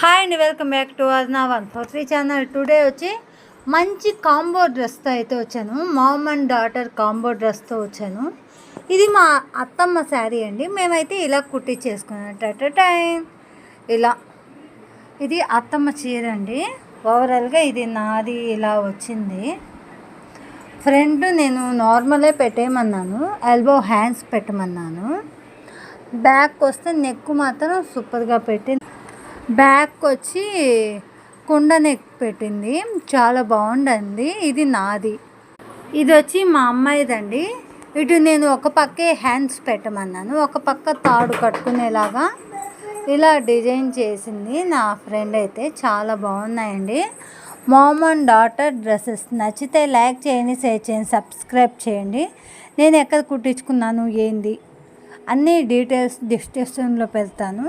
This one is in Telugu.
హాయ్ అండి, welcome back to Ajna 143 channel. Today వచ్చి మంచి కాంబో డ్రెస్తో అయితే వచ్చాను. మామ్ అండ్ డాటర్ కాంబో డ్రెస్తో వచ్చాను. ఇది మా అత్తమ్మ శారీ అండి. మేమైతే ఇలా కుట్టించేసుకున్నాం. టైం ఇలా ఇది అత్తమ్మ చీర అండి. ఓవరాల్గా ఇది నాది ఇలా వచ్చింది. ఫ్రంట్ నేను నార్మలే పెట్టేయమన్నాను, ఎల్బో హ్యాండ్స్ పెట్టమన్నాను. బ్యాక్ వస్తే నెక్ మాత్రం సూపర్గా పెట్టింది. బ్యాక్ వచ్చి కుండ నెక్ పెట్టింది, చాలా బాగుండండి. ఇది నాది, ఇది వచ్చి మా అమ్మాయిదండి. ఇటు నేను ఒక పక్కే హ్యాండ్స్ పెట్టమన్నాను, ఒక పక్క తాడు కట్టుకునేలాగా ఇలా డిజైన్ చేసింది నా ఫ్రెండ్. అయితే చాలా బాగున్నాయండి మామ్ అండ్ డాటర్ డ్రెస్సెస్. నచ్చితే లైక్ చేయండి, షేర్ చేయండి, సబ్స్క్రైబ్ చేయండి. నేను ఎక్కడ కుట్టించుకున్నాను ఏంది అన్ని డీటెయిల్స్ డిస్క్రిప్షన్లో పెడతాను.